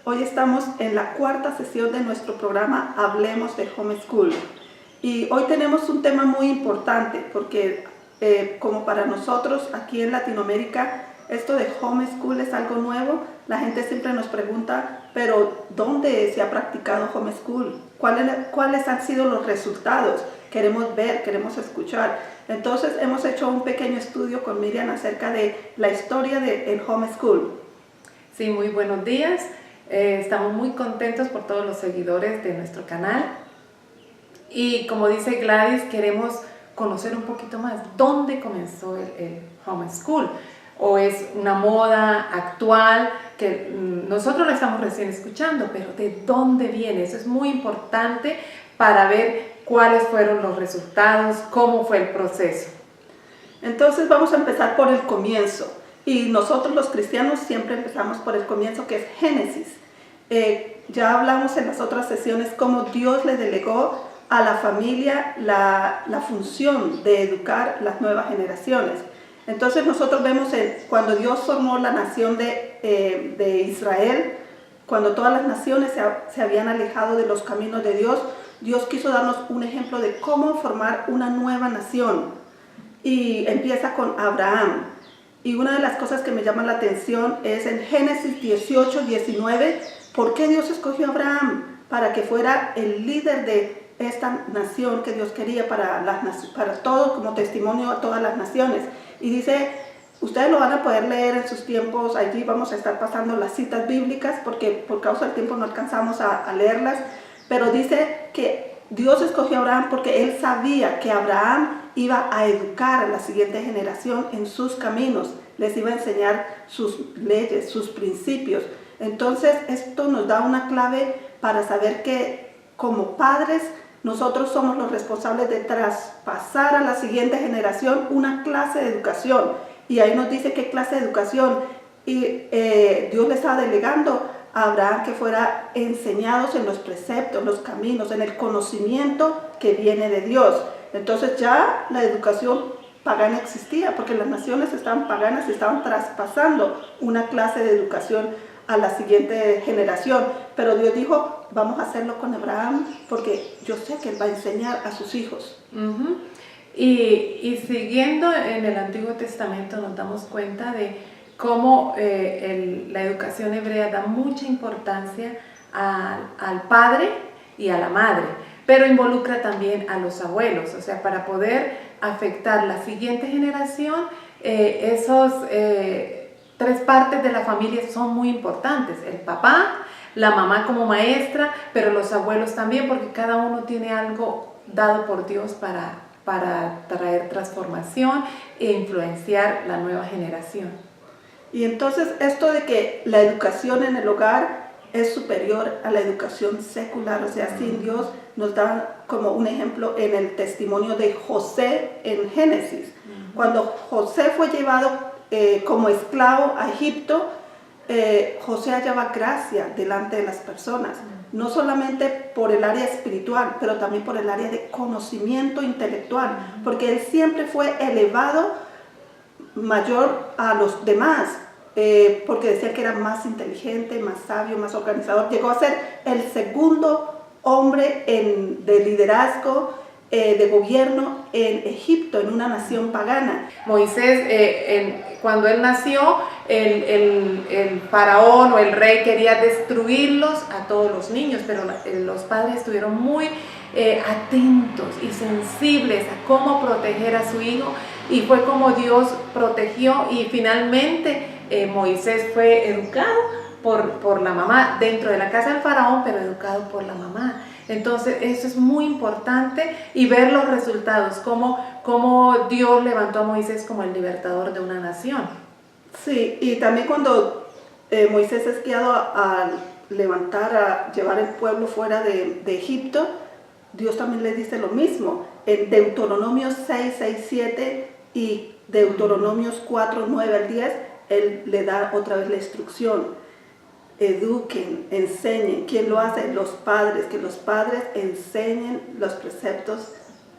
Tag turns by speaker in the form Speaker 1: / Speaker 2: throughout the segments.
Speaker 1: Hoy estamos en la cuarta sesión de nuestro programa Hablemos de Homeschool. Y hoy tenemos un tema muy importante porque como para nosotros aquí en Latinoamérica, esto de homeschool es algo nuevo. La gente siempre nos pregunta, pero ¿dónde se ha practicado homeschool? ¿Cuáles han sido los resultados? Queremos ver, queremos escuchar. Entonces hemos hecho un pequeño estudio con Miriam acerca de la historia del homeschool.
Speaker 2: Sí, muy buenos días. Estamos muy contentos por todos los seguidores de nuestro canal. Y como dice Gladys, queremos conocer un poquito más dónde comenzó el homeschool. O es una moda actual que nosotros la estamos recién escuchando, pero ¿de dónde viene? Eso es muy importante para ver cuáles fueron los resultados, cómo fue el proceso.
Speaker 1: Entonces vamos a empezar por el comienzo. Y nosotros los cristianos siempre empezamos por el comienzo, que es Génesis. Ya hablamos en las otras sesiones cómo Dios le delegó a la familia la función de educar las nuevas generaciones. Entonces nosotros vemos cuando Dios formó la nación de Israel, cuando todas las naciones se habían alejado de los caminos de Dios, Dios quiso darnos un ejemplo de cómo formar una nueva nación. Y empieza con Abraham. Y una de las cosas que me llama la atención es en Génesis 18, 19, ¿por qué Dios escogió a Abraham? Para que fuera el líder de esta nación que Dios quería para todo, como testimonio a todas las naciones. Y dice, ustedes lo van a poder leer en sus tiempos, allí vamos a estar pasando las citas bíblicas, porque por causa del tiempo no alcanzamos a leerlas, pero dice que Dios escogió a Abraham porque él sabía que Abraham iba a educar a la siguiente generación en sus caminos, les iba a enseñar sus leyes, sus principios. Entonces esto nos da una clave para saber que como padres nosotros somos los responsables de traspasar a la siguiente generación una clase de educación. Y ahí nos dice qué clase de educación. Y Dios le estaba delegando a Abraham que fuera enseñados en los preceptos, los caminos, en el conocimiento que viene de Dios. Entonces ya la educación pagana existía, porque las naciones estaban paganas y estaban traspasando una clase de educación a la siguiente generación. Pero Dios dijo, vamos a hacerlo con Abraham, porque yo sé que él va a enseñar a sus hijos.
Speaker 2: Y siguiendo en el Antiguo Testamento nos damos cuenta de cómo la educación hebrea da mucha importancia al padre y a la madre, pero involucra también a los abuelos. O sea, para poder afectar la siguiente generación, esos tres partes de la familia son muy importantes: el papá, la mamá como maestra, pero los abuelos también, porque cada uno tiene algo dado por Dios para traer transformación e influenciar la nueva generación.
Speaker 1: Y entonces esto de que la educación en el hogar es superior a la educación secular, o sea, sin Dios, nos da como un ejemplo en el testimonio de José en Génesis. Cuando José fue llevado como esclavo a Egipto, José hallaba gracia delante de las personas, no solamente por el área espiritual, pero también por el área de conocimiento intelectual, porque él siempre fue elevado mayor a los demás, porque decía que era más inteligente, más sabio, más organizador. Llegó a ser el segundo hombre de liderazgo, de gobierno en Egipto, en una nación pagana.
Speaker 2: Moisés, cuando él nació, el faraón o el rey quería destruirlos a todos los niños, pero los padres estuvieron muy atentos y sensibles a cómo proteger a su hijo, y fue como Dios protegió, y finalmente Moisés fue educado por la mamá dentro de la casa del faraón, pero educado por la mamá. Entonces eso es muy importante, y ver los resultados, cómo Dios levantó a Moisés como el libertador de una nación.
Speaker 1: Sí, y también cuando Moisés es guiado a llevar el pueblo fuera de Egipto, Dios también le dice lo mismo. En Deuteronomios 6, 6, 7 y Deuteronomios 4, 9 al 10, Él le da otra vez la instrucción. Eduquen, enseñen. ¿Quién lo hace? Los padres. Que los padres enseñen los preceptos,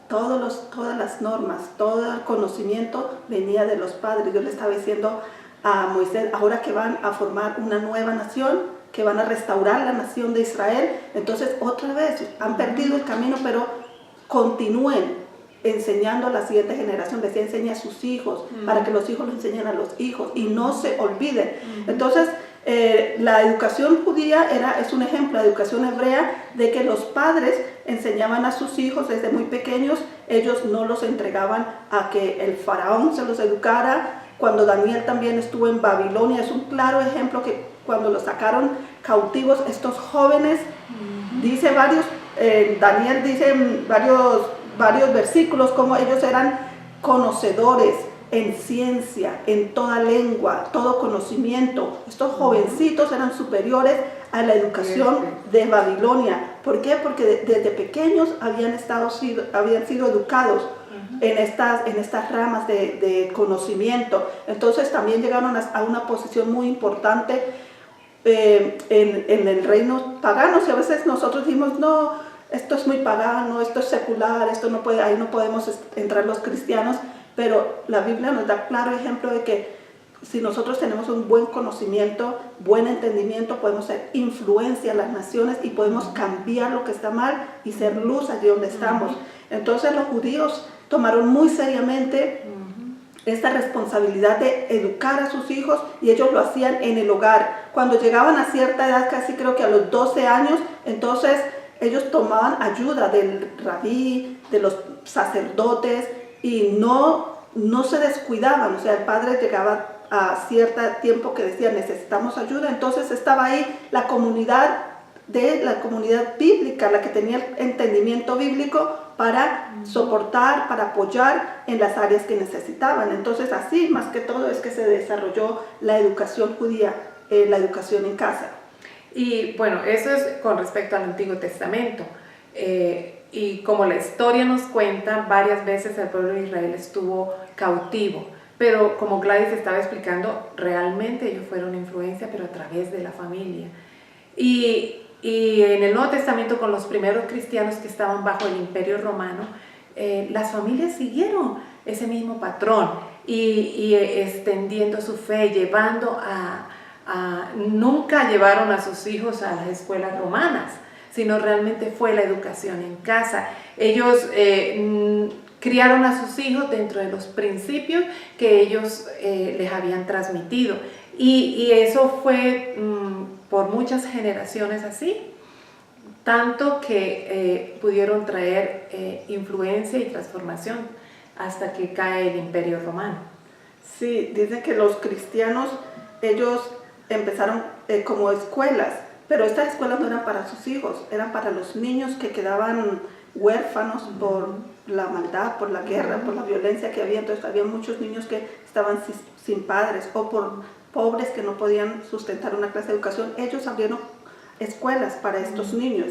Speaker 1: todas las normas, todo el conocimiento venía de los padres. Dios le estaba diciendo a Moisés, ahora que van a formar una nueva nación, que van a restaurar la nación de Israel. Entonces otra vez han perdido el camino, pero continúen enseñando a la siguiente generación, les enseña a sus hijos, para que los hijos lo enseñen a los hijos y no se olviden. Entonces la educación judía es un ejemplo, la educación hebrea, de que los padres enseñaban a sus hijos desde muy pequeños. Ellos no los entregaban a que el faraón se los educara. Cuando Daniel también estuvo en Babilonia, es un claro ejemplo que cuando los sacaron cautivos, estos jóvenes, dice varios, Daniel dice varios versículos como ellos eran conocedores en ciencia, en toda lengua, todo conocimiento. Estos jovencitos eran superiores a la educación de Babilonia. ¿Por qué? Porque desde pequeños habían sido educados en estas ramas de conocimiento. Entonces también llegaron a una posición muy importante en el reino pagano. Y a veces nosotros decimos, no, esto es muy pagano, esto es secular, esto no puede, ahí no podemos entrar los cristianos. Pero la Biblia nos da claro ejemplo de que si nosotros tenemos un buen conocimiento, buen entendimiento, podemos ser influencia en las naciones y podemos cambiar lo que está mal y ser luz allí donde estamos. Entonces los judíos tomaron muy seriamente esta responsabilidad de educar a sus hijos, y ellos lo hacían en el hogar. Cuando llegaban a cierta edad, casi creo que a los 12 años, entonces ellos tomaban ayuda del rabí, de los sacerdotes, y no se descuidaban. O sea, el padre llegaba a cierto tiempo que decía necesitamos ayuda, entonces estaba ahí la comunidad bíblica, la que tenía el entendimiento bíblico para soportar, para apoyar en las áreas que necesitaban. Entonces así, más que todo, es que se desarrolló la educación judía, la educación en casa.
Speaker 2: Y bueno, eso es con respecto al Antiguo Testamento. Y como la historia nos cuenta, varias veces el pueblo de Israel estuvo cautivo, pero como Gladys estaba explicando, realmente ellos fueron influencia, pero a través de la familia. Y en el Nuevo Testamento, con los primeros cristianos que estaban bajo el Imperio Romano, las familias siguieron ese mismo patrón y extendiendo su fe, llevando nunca llevaron a sus hijos a las escuelas romanas, sino realmente fue la educación en casa. Ellos criaron a sus hijos dentro de los principios que ellos les habían transmitido. Y eso fue por muchas generaciones así, tanto que pudieron traer influencia y transformación hasta que cae el Imperio Romano.
Speaker 1: Sí, dicen que los cristianos, ellos empezaron como escuelas, pero estas escuelas no eran para sus hijos, eran para los niños que quedaban huérfanos por la maldad, por la guerra, por la violencia que había. Entonces había muchos niños que estaban sin padres, o por pobres que no podían sustentar una clase de educación. Ellos abrieron escuelas para estos niños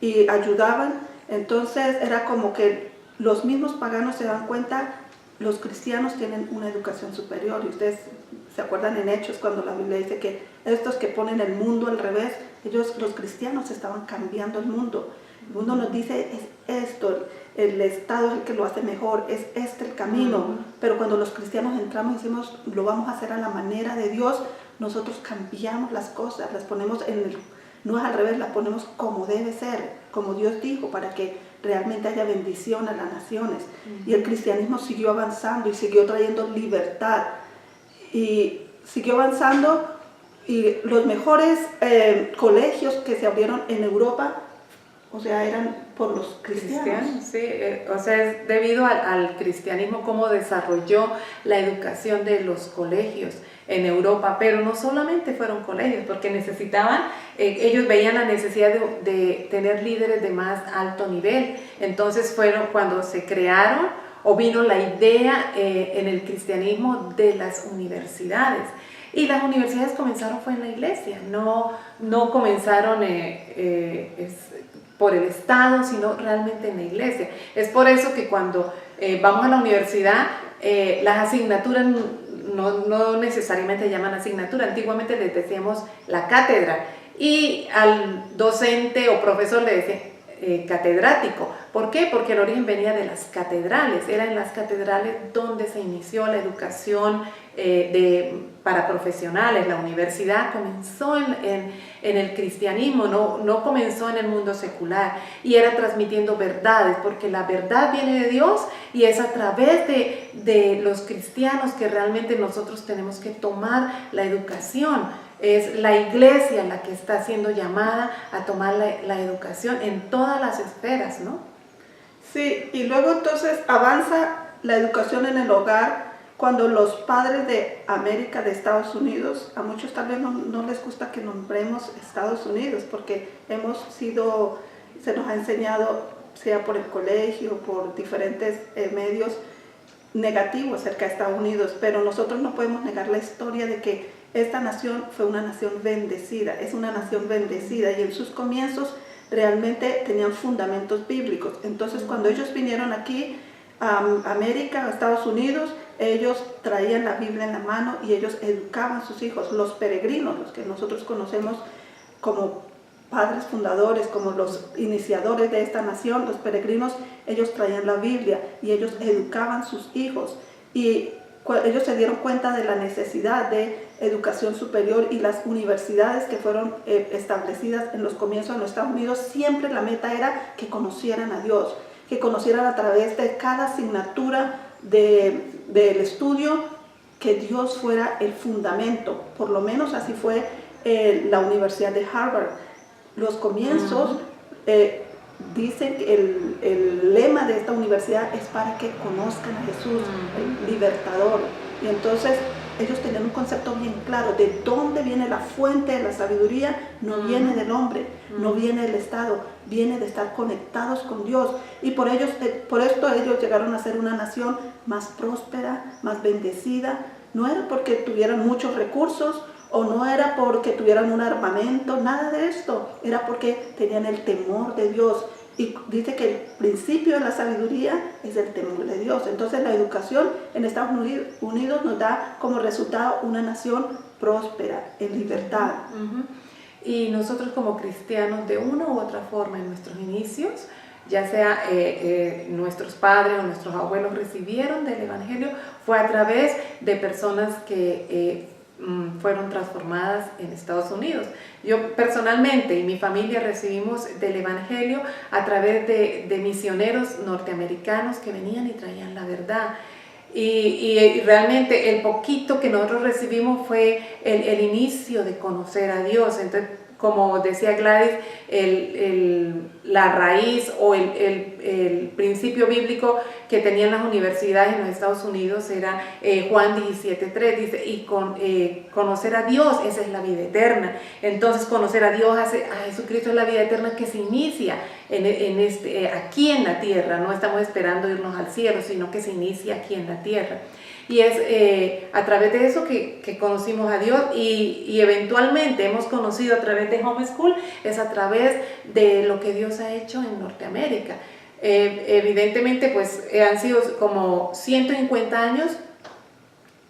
Speaker 1: y ayudaban. Entonces era como que los mismos paganos se dan cuenta, los cristianos tienen una educación superior. Y ustedes se acuerdan en Hechos cuando la Biblia dice que estos que ponen el mundo al revés, los cristianos estaban cambiando el mundo. El mundo nos dice, es esto, el Estado es el que lo hace mejor, es este el camino. Pero cuando los cristianos entramos y decimos, lo vamos a hacer a la manera de Dios, nosotros cambiamos las cosas, las ponemos no es al revés, las ponemos como debe ser, como Dios dijo, para que realmente haya bendición a las naciones. Y el cristianismo siguió avanzando y siguió trayendo libertad. Y siguió avanzando, y los mejores colegios que se abrieron en Europa, o sea, eran por los cristianos.
Speaker 2: Sí, o sea, es debido al cristianismo cómo desarrolló la educación de los colegios en Europa, pero no solamente fueron colegios, porque necesitaban, ellos veían la necesidad de tener líderes de más alto nivel. Entonces fueron cuando se crearon o vino la idea en el cristianismo de las universidades. Y las universidades comenzaron fue en la iglesia, no comenzaron por el Estado, sino realmente en la iglesia. Es por eso que cuando vamos a la universidad, las asignaturas no necesariamente llaman asignatura. Antiguamente les decíamos la cátedra, y al docente o profesor le decía, catedrático. ¿Por qué? Porque el origen venía de las catedrales. Era en las catedrales donde se inició la educación para profesionales. La universidad comenzó en el cristianismo, no comenzó en el mundo secular, y era transmitiendo verdades, porque la verdad viene de Dios y es a través de los cristianos que realmente nosotros tenemos que tomar la educación. Es la iglesia la que está siendo llamada a tomar la educación en todas las esferas, ¿no?
Speaker 1: Sí, y luego entonces avanza la educación en el hogar cuando los padres de América, de Estados Unidos, a muchos tal vez no les gusta que nombremos Estados Unidos porque se nos ha enseñado, sea por el colegio, por diferentes medios negativos acerca de Estados Unidos, pero nosotros no podemos negar la historia de que esta nación fue una nación bendecida, es una nación bendecida, y en sus comienzos realmente tenían fundamentos bíblicos. Entonces cuando ellos vinieron aquí a América, a Estados Unidos, ellos traían la Biblia en la mano y ellos educaban a sus hijos. Los peregrinos, los que nosotros conocemos como padres fundadores, como los iniciadores de esta nación, los peregrinos, ellos traían la Biblia y ellos educaban a sus hijos, y ellos se dieron cuenta de la necesidad de educación superior, y las universidades que fueron establecidas en los comienzos en los Estados Unidos, siempre la meta era que conocieran a Dios, que conocieran a través de cada asignatura del estudio, que Dios fuera el fundamento. Por lo menos así fue la Universidad de Harvard. Los comienzos dicen que el lema de esta universidad es para que conozcan a Jesús, el libertador. Y entonces ellos tenían un concepto bien claro de dónde viene la fuente de la sabiduría. No viene del hombre, no viene del Estado, viene de estar conectados con Dios. Y por esto ellos llegaron a ser una nación más próspera, más bendecida. No era porque tuvieran muchos recursos, o no era porque tuvieran un armamento, nada de esto. Era porque tenían el temor de Dios. Y dice que el principio de la sabiduría es el temor de Dios. Entonces la educación en Estados Unidos nos da como resultado una nación próspera, en libertad.
Speaker 2: Y nosotros como cristianos, de una u otra forma en nuestros inicios, ya sea nuestros padres o nuestros abuelos recibieron del Evangelio, fue a través de personas que fueron transformadas en Estados Unidos. Yo personalmente y mi familia recibimos del Evangelio a través de misioneros norteamericanos que venían y traían la verdad. Y realmente el poquito que nosotros recibimos fue el inicio de conocer a Dios. Entonces, como decía Gladys, la raíz o el principio bíblico que tenían las universidades en los Estados Unidos era Juan 17:3, dice, y conocer a Dios, esa es la vida eterna. Entonces conocer a Dios, a Jesucristo, es la vida eterna que se inicia aquí en la tierra. No estamos esperando irnos al cielo, sino que se inicia aquí en la tierra. Y es a través de eso que conocimos a Dios, y eventualmente hemos conocido a través de Homeschool, es a través de lo que Dios ha hecho en Norteamérica. Evidentemente pues han sido como 150 años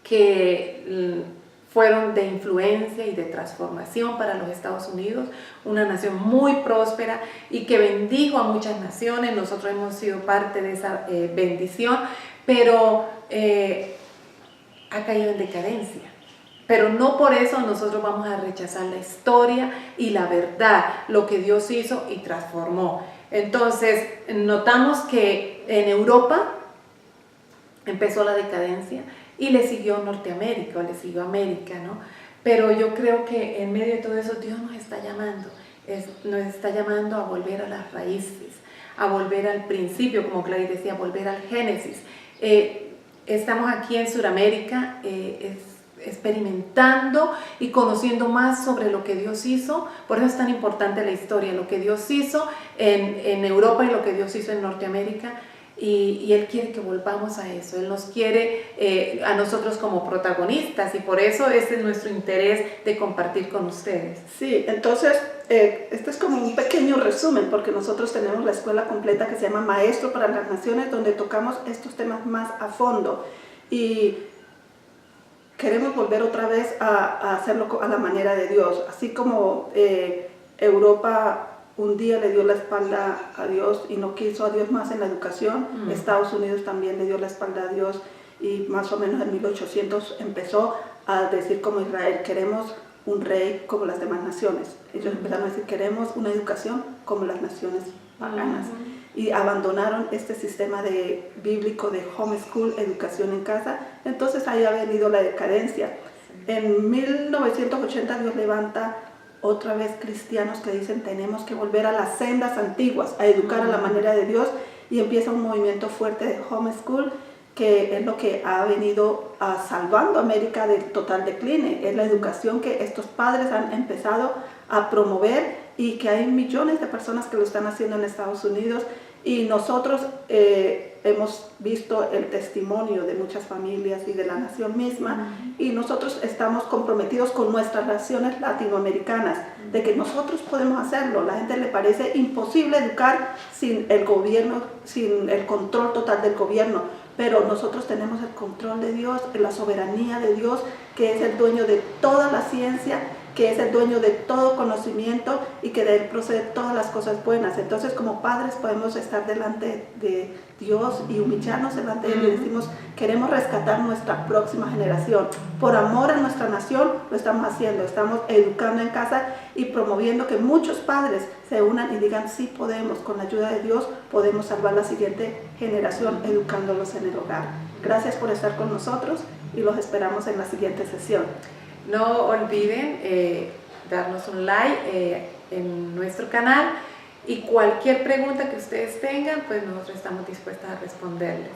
Speaker 2: que fueron de influencia y de transformación para los Estados Unidos, una nación muy próspera y que bendijo a muchas naciones. Nosotros hemos sido parte de esa bendición, pero ha caído en decadencia. Pero no por eso nosotros vamos a rechazar la historia y la verdad, lo que Dios hizo y transformó. Entonces, notamos que en Europa empezó la decadencia y le siguió Norteamérica, o le siguió América, ¿no? Pero yo creo que en medio de todo eso Dios nos está llamando a volver a las raíces, a volver al principio, como Gladys decía, volver al Génesis. Estamos aquí en Sudamérica experimentando y conociendo más sobre lo que Dios hizo. Por eso es tan importante la historia, lo que Dios hizo en Europa y lo que Dios hizo en Norteamérica. Y Él quiere que volvamos a eso. Él nos quiere a nosotros como protagonistas, y por eso ese es nuestro interés de compartir con ustedes.
Speaker 1: Sí, entonces este es como un pequeño resumen, porque nosotros tenemos la escuela completa que se llama Maestro para las Naciones, donde tocamos estos temas más a fondo, y queremos volver otra vez a hacerlo a la manera de Dios. Así como Europa un día le dio la espalda a Dios y no quiso a Dios más en la educación. Estados Unidos también le dio la espalda a Dios y más o menos en 1800 empezó a decir como Israel, queremos un rey como las demás naciones. Ellos empezaron a decir, queremos una educación como las naciones paganas. Y abandonaron este sistema bíblico de homeschool, educación en casa. Entonces ahí ha venido la decadencia. En 1980 Dios levanta otra vez cristianos que dicen tenemos que volver a las sendas antiguas, a educar a la manera de Dios, y empieza un movimiento fuerte de homeschool, que es lo que ha venido salvando a América del total decline. Es la educación que estos padres han empezado a promover y que hay millones de personas que lo están haciendo en Estados Unidos, y nosotros hemos visto el testimonio de muchas familias y de la nación misma, y nosotros estamos comprometidos con nuestras naciones latinoamericanas, de que nosotros podemos hacerlo. La gente le parece imposible educar sin el gobierno, sin el control total del gobierno, pero nosotros tenemos el control de Dios, la soberanía de Dios, que es el dueño de toda la ciencia, que es el dueño de todo conocimiento y que de él proceden todas las cosas buenas. Entonces, como padres podemos estar delante de Dios y humillarnos delante de él y decimos, queremos rescatar nuestra próxima generación. Por amor a nuestra nación lo estamos haciendo, estamos educando en casa y promoviendo que muchos padres se unan y digan, sí podemos, con la ayuda de Dios podemos salvar la siguiente generación educándolos en el hogar. Gracias por estar con nosotros y los esperamos en la siguiente sesión.
Speaker 2: No olviden darnos un like en nuestro canal, y cualquier pregunta que ustedes tengan, pues nosotros estamos dispuestas a responderles.